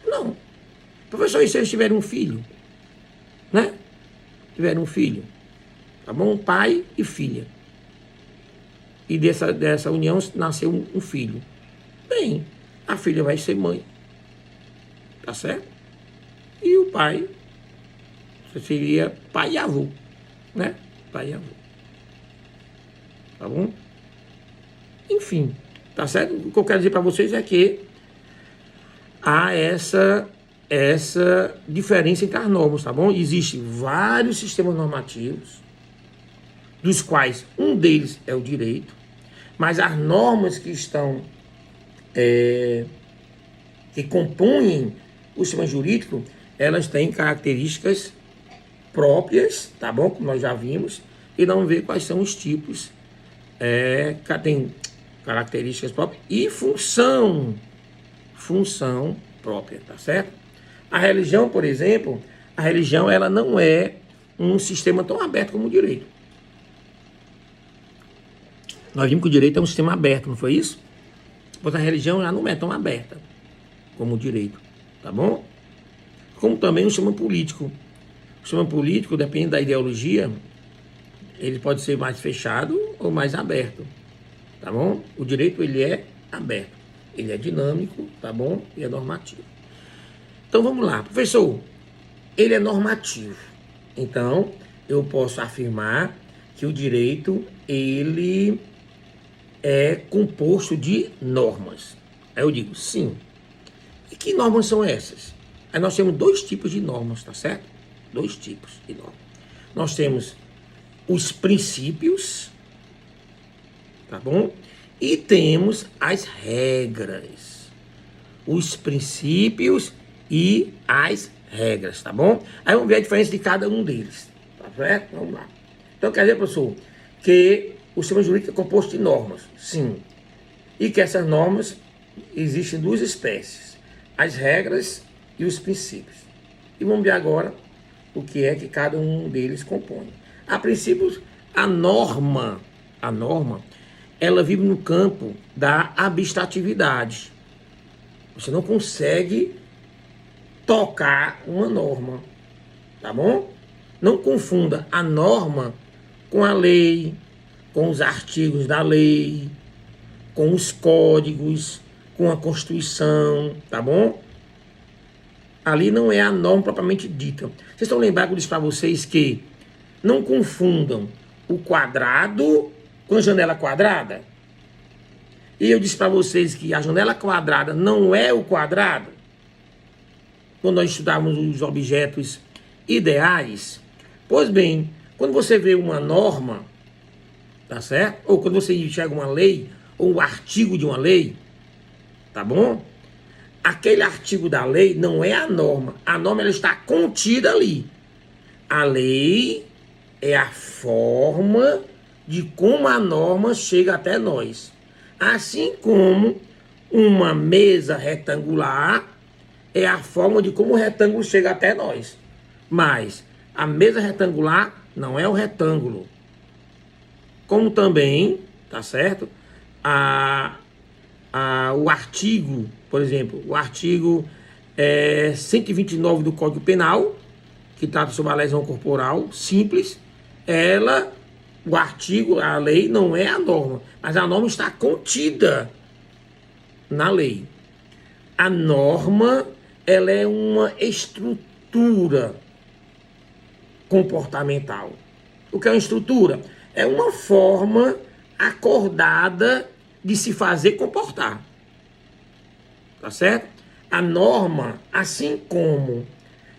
Não. Professor, e se eles tiverem um filho? Né? Tiverem um filho, tá bom? Um pai e filha. E dessa união nasceu um filho. Bem, a filha vai ser mãe. Tá certo? E o pai seria pai e avô. Né? Pai e avô. Tá bom? Enfim, tá certo? O que eu quero dizer para vocês é que há essa diferença entre as normas, tá bom? Existem vários sistemas normativos, dos quais um deles é o direito, mas as normas que estão, que compõem o sistema jurídico, elas têm características próprias, tá bom? Como nós já vimos, e vamos ver quais são os tipos, tem características próprias e função própria, tá certo? A religião, por exemplo, ela não é um sistema tão aberto como o direito. Nós vimos que o direito é um sistema aberto, não foi isso? Pois a religião já não é tão aberta como o direito, tá bom? Como também o sistema político. O sistema político, depende da ideologia, ele pode ser mais fechado ou mais aberto, tá bom? O direito, ele é aberto, ele é dinâmico, tá bom? E é normativo. Então vamos lá, professor, ele é normativo. Então, eu posso afirmar que o direito, ele é composto de normas. Aí eu digo, sim. E que normas são essas? Aí nós temos dois tipos de normas, tá certo? Dois tipos de normas. Nós temos os princípios, tá bom? E temos as regras. Os princípios e as regras, tá bom? Aí vamos ver a diferença de cada um deles, tá certo? Vamos lá. Então quer dizer, professor, que o sistema jurídico é composto de normas, sim. E que essas normas existem duas espécies, as regras e os princípios. E vamos ver agora o que é que cada um deles compõe. A princípio, a norma, ela vive no campo da abstratividade. Você não consegue tocar uma norma, tá bom? Não confunda a norma com a lei, com os artigos da lei, com os códigos, com a Constituição, tá bom? Ali não é a norma propriamente dita. Vocês estão lembrados que eu disse para vocês que não confundam o quadrado com a janela quadrada? E eu disse para vocês que a janela quadrada não é o quadrado? Quando nós estudávamos os objetos ideais. Pois bem, Quando você vê uma norma, tá certo? Ou quando você enxerga uma lei, ou um artigo de uma lei, tá bom? Aquele artigo da lei não é a norma. A norma ela está contida ali. A lei é a forma de como a norma chega até nós. Assim como uma mesa retangular é a forma de como o retângulo chega até nós. Mas a mesa retangular não é o retângulo. Como também, tá certo? O artigo, por exemplo, o artigo 129 do Código Penal, que trata sobre a lesão corporal simples, o artigo, a lei não é a norma, mas a norma está contida na lei. A norma, ela é uma estrutura comportamental. O que é uma estrutura? É uma forma acordada de se fazer comportar. Tá certo? A norma, assim como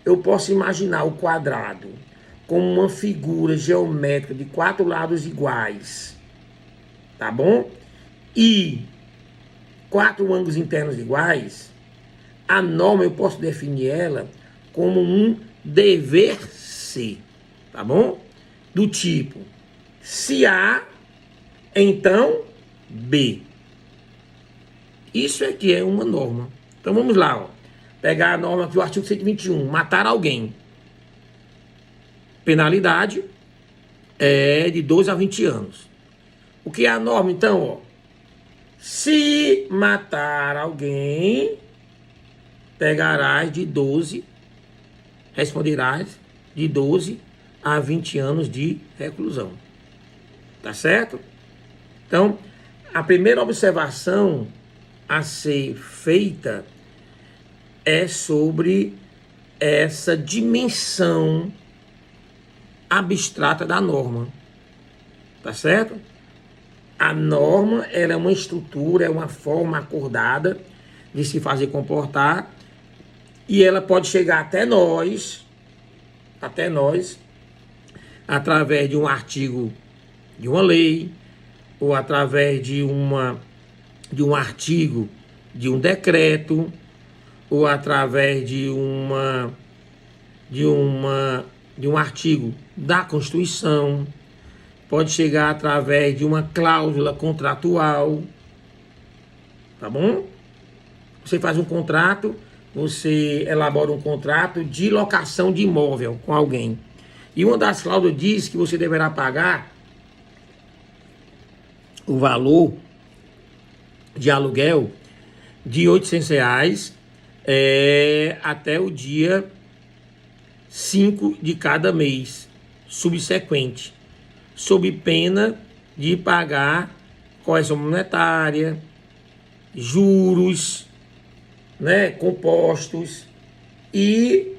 eu posso imaginar o quadrado como uma figura geométrica de 4 lados iguais, tá bom? E 4 ângulos internos iguais, a norma eu posso definir ela como um dever ser, tá bom? Do tipo, se A, então B. Isso é que é uma norma. Então vamos lá, ó. Pegar a norma aqui, o artigo 121, matar alguém. Penalidade é de 12 a 20 anos. O que é a norma, então, ó? Se matar alguém, responderás de 12 a 20 anos de reclusão. Tá certo? Então, a primeira observação a ser feita é sobre essa dimensão abstrata da norma. Tá certo? A norma, ela é uma estrutura, é uma forma acordada de se fazer comportar, e ela pode chegar até nós, através de um artigo de uma lei, ou através de um artigo de um decreto, ou através de um artigo da Constituição, pode chegar através de uma cláusula contratual, tá bom? Você faz um contrato, você elabora um contrato de locação de imóvel com alguém. E uma das cláusulas diz que você deverá pagar o valor de aluguel de R$ 800 até o dia 5 de cada mês subsequente, sob pena de pagar correção monetária, juros, né, compostos e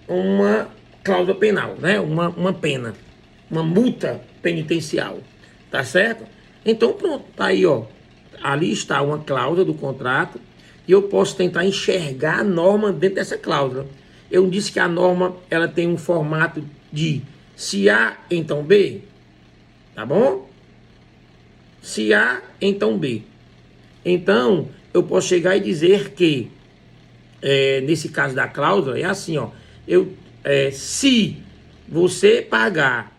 uma cláusula penal, né, uma pena, uma multa penitencial, tá certo? Então pronto, tá aí, ó, ali está uma cláusula do contrato e eu posso tentar enxergar a norma dentro dessa cláusula. Eu disse que a norma ela tem um formato de se A, então B, tá bom? Se A, então B. Então, eu posso chegar e dizer que, nesse caso da cláusula, é assim, ó. Se você pagar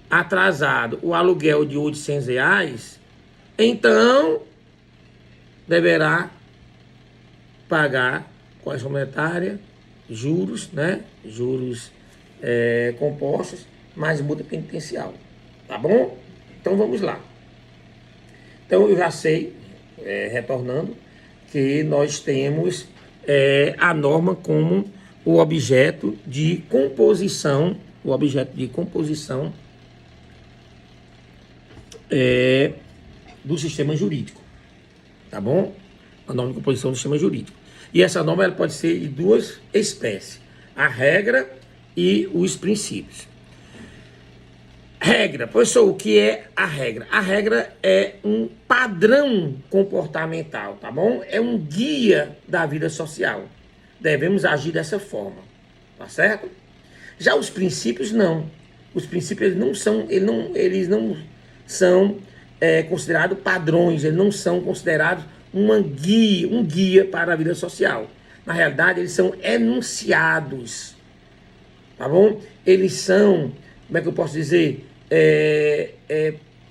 atrasado o aluguel de R$ 800, então deverá pagar correção monetária, juros, né? Juros compostos, mais multa penitencial. Tá bom? Então vamos lá. Então eu já sei, retornando, que nós temos a norma como o objeto de composição, do sistema jurídico. Tá bom? A norma de composição do sistema jurídico. E essa norma ela pode ser de duas espécies: a regra e os princípios. Regra, professor, o que é a regra? A regra é um padrão comportamental, tá bom? É um guia da vida social. Devemos agir dessa forma, tá certo? Já os princípios não. os princípios eles não são considerados padrões, eles não são considerados um guia para a vida social. Na realidade, eles são enunciados, tá bom? Eles são, como é que eu posso dizer,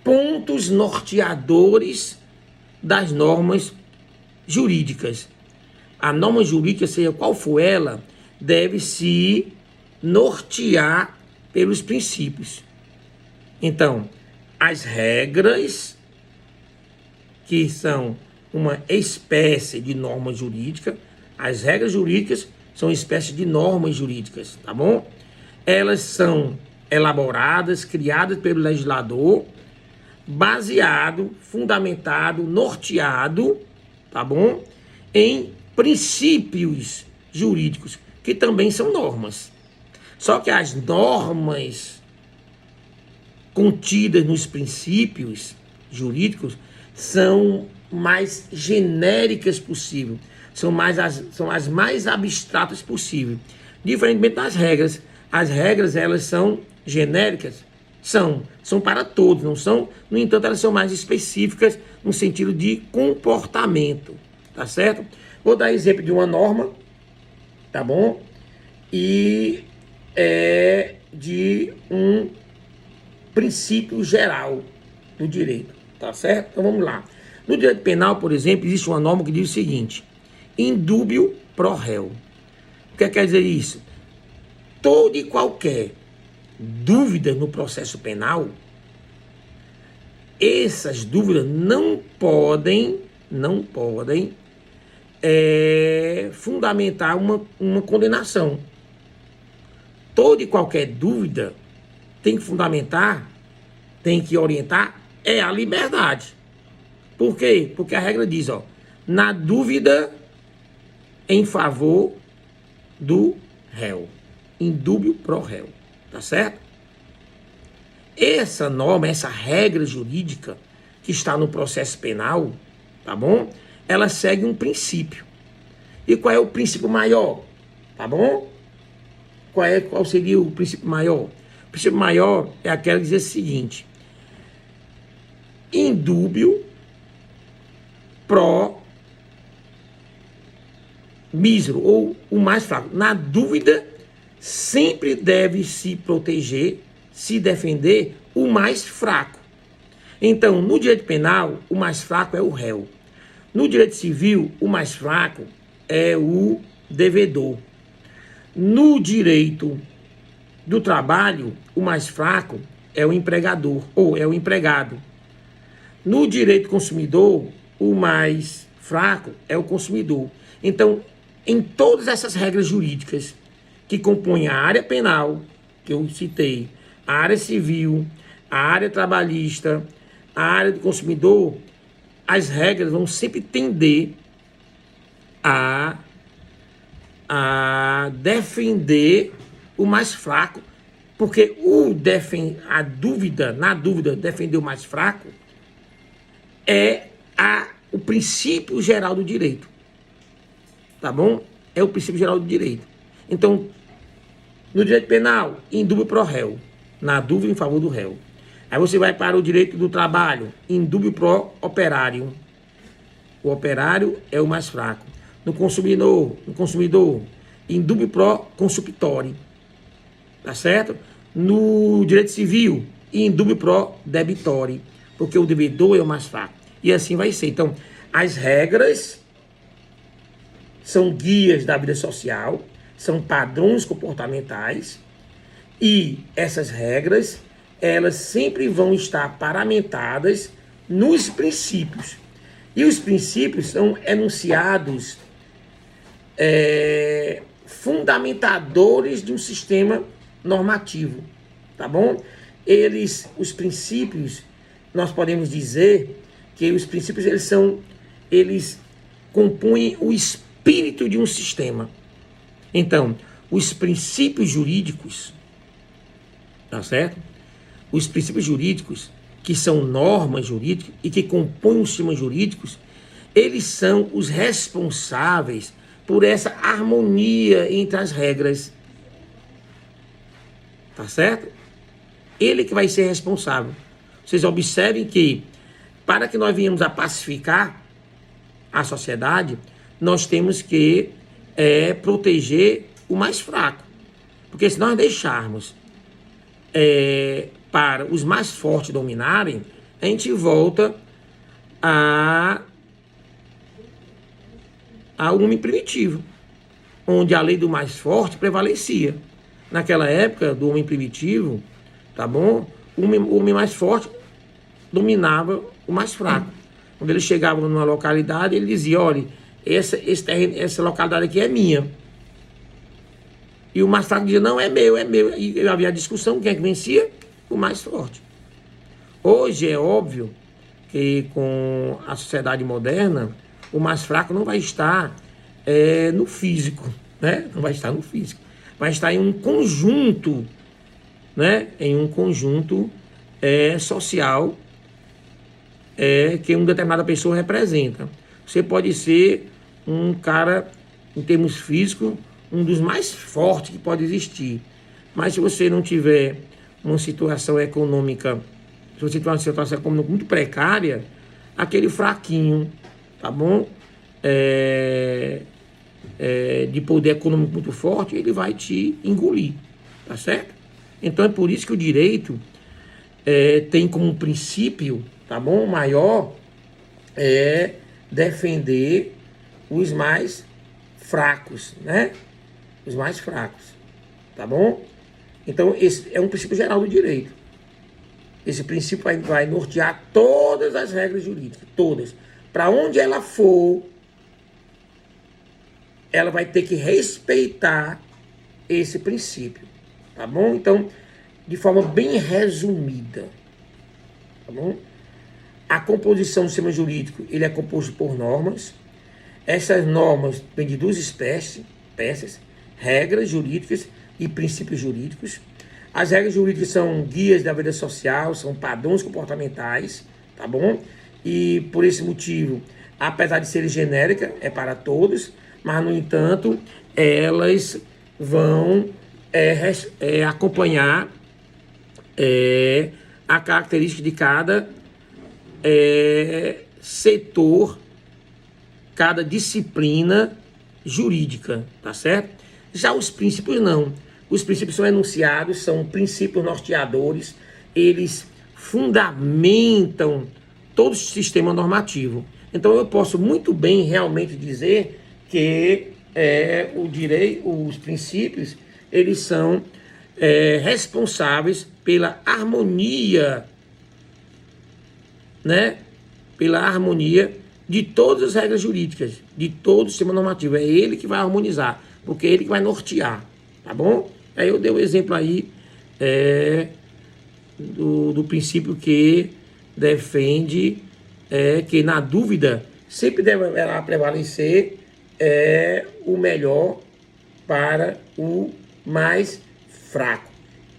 pontos norteadores das normas jurídicas. A norma jurídica, seja qual for ela, deve se nortear pelos princípios. Então, as regras, que são uma espécie de norma jurídica, as regras jurídicas são espécie de normas jurídicas, tá bom? Elas são elaboradas, criadas pelo legislador, baseado, fundamentado, norteado, tá bom? Em princípios jurídicos, que também são normas. Só que as normas contidas nos princípios jurídicos são mais genéricas possível, são as mais abstratas possível. Diferentemente das regras. As regras, elas são genéricas, são para todos, não são, no entanto, elas são mais específicas no sentido de comportamento, tá certo? Vou dar exemplo de uma norma, tá bom? E de um princípio geral do direito, tá certo? Então vamos lá. No direito penal, por exemplo, existe uma norma que diz o seguinte: indúbio pro réu. O que quer dizer isso? Toda e qualquer dúvida no processo penal, essas dúvidas não podem fundamentar uma condenação. Toda e qualquer dúvida tem que fundamentar, tem que orientar a liberdade. Por quê? Porque a regra diz, na dúvida em favor do réu. Indúbio pro réu. Tá certo? Essa norma, essa regra jurídica que está no processo penal, tá bom? Ela segue um princípio. E qual é o princípio maior? Tá bom? Qual seria o princípio maior? O princípio maior é aquele que diz o seguinte: indúbio pro mísero, ou o mais fraco. Na dúvida, sempre deve se proteger, se defender o mais fraco. Então, no direito penal, o mais fraco é o réu. No direito civil, o mais fraco é o devedor. No direito do trabalho, o mais fraco é o empregador, ou é o empregado. No direito consumidor, o mais fraco é o consumidor. Então, em todas essas regras jurídicas que compõem a área penal, que eu citei, a área civil, a área trabalhista, a área do consumidor, as regras vão sempre tender a defender o mais fraco, porque na dúvida, defender o mais fraco é o princípio geral do direito. Tá bom? É o princípio geral do direito. Então, no direito penal, indúbio pro réu, na dúvida em favor do réu. Aí você vai para o direito do trabalho, indúbio pro operário. O operário é o mais fraco. No consumidor, indúbio pro consumptore. Tá certo? No direito civil, indúbio pro debitore, porque o devedor é o mais fraco. E assim vai ser. Então, as regras são guias da vida social, são padrões comportamentais, e essas regras, elas sempre vão estar paramentadas nos princípios. E os princípios são enunciados fundamentadores de um sistema normativo, tá bom? Os princípios, nós podemos dizer que os princípios, eles compõem o espírito de um sistema. Então, os princípios jurídicos, tá certo? Os princípios jurídicos, que são normas jurídicas e que compõem os sistemas jurídicos, eles são os responsáveis por essa harmonia entre as regras. Tá certo? Ele que vai ser responsável. Vocês observem que, para que nós venhamos a pacificar a sociedade, nós temos que proteger o mais fraco. Porque se nós deixarmos para os mais fortes dominarem, a gente volta ao homem primitivo, onde a lei do mais forte prevalecia. Naquela época do homem primitivo, tá bom? O homem mais forte dominava o mais fraco. Quando ele chegava numa localidade, ele dizia, olha, essa localidade aqui é minha. E o mais fraco dizia, não, é meu, é meu. E havia a discussão, quem é que vencia? O mais forte. Hoje é óbvio que com a sociedade moderna, o mais fraco não vai estar no físico, né? Não vai estar no físico. Vai estar em um conjunto, né? Em um conjunto social que uma determinada pessoa representa. Você pode ser um cara, em termos físicos, um dos mais fortes que pode existir. Mas se você não tiver uma situação econômica, se você tiver uma situação econômica muito precária, aquele fraquinho, tá bom? De poder econômico muito forte, ele vai te engolir, tá certo? Então é por isso que o direito tem como princípio, tá bom? Maior defender os mais fracos, né? Os mais fracos, tá bom? Então esse é um princípio geral do direito. Esse princípio vai nortear todas as regras jurídicas, todas. Para onde ela for, ela vai ter que respeitar esse princípio, tá bom? Então, de forma bem resumida, tá bom? A composição do sistema jurídico, ele é composto por normas. Essas normas vêm de duas espécies, regras jurídicas e princípios jurídicos. As regras jurídicas são guias da vida social, são padrões comportamentais, tá bom? E por esse motivo, apesar de serem genéricas, é para todos, mas, no entanto, elas vão acompanhar a característica de cada setor, cada disciplina jurídica, tá certo? Já os princípios não. Os princípios são enunciados, são princípios norteadores, eles fundamentam todo o sistema normativo. Então eu posso muito bem realmente dizer que o direito, os princípios, eles são responsáveis pela harmonia, né? Pela harmonia de todas as regras jurídicas, de todo o sistema normativo. É ele que vai harmonizar, porque é ele que vai nortear, tá bom? Aí eu dei o exemplo aí do princípio que defende que, na dúvida, sempre deverá prevalecer o melhor para o mais fraco,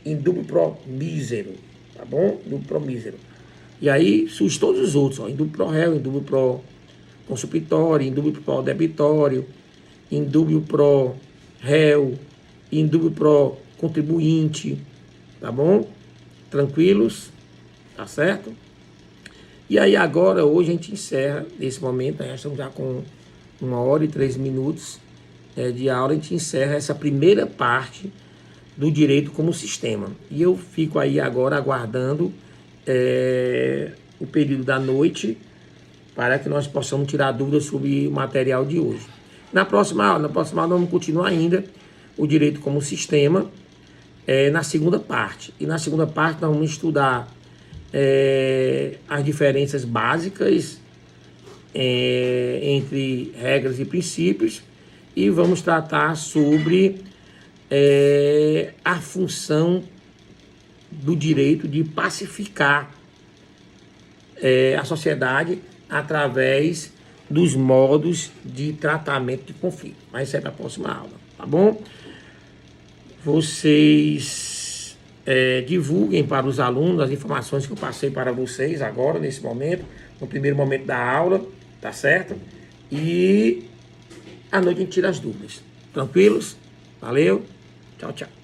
in dubio pro misero, tá bom? In dubio pro misero. E aí surge todos os outros, ó, in dubio pro réu, in dubio pro consupitório, in dubio pro debitório, in dubio pro réu, in dubio pro contribuinte, tá bom? Tranquilos, tá certo? E aí agora, hoje a gente encerra, nesse momento, nós estamos já com 1h03 de aula, a gente encerra essa primeira parte do direito como sistema. E eu fico aí agora aguardando o período da noite para que nós possamos tirar dúvidas sobre o material de hoje. Na próxima aula vamos continuar ainda o direito como sistema na segunda parte. E na segunda parte nós vamos estudar as diferenças básicas entre regras e princípios e vamos tratar sobre a função do direito de pacificar a sociedade através dos modos de tratamento de conflito. Mas isso é da próxima aula, tá bom? Vocês divulguem para os alunos as informações que eu passei para vocês agora, nesse momento, no primeiro momento da aula, tá certo? E à noite a gente tira as dúvidas. Tranquilos? Valeu? Tchau, tchau.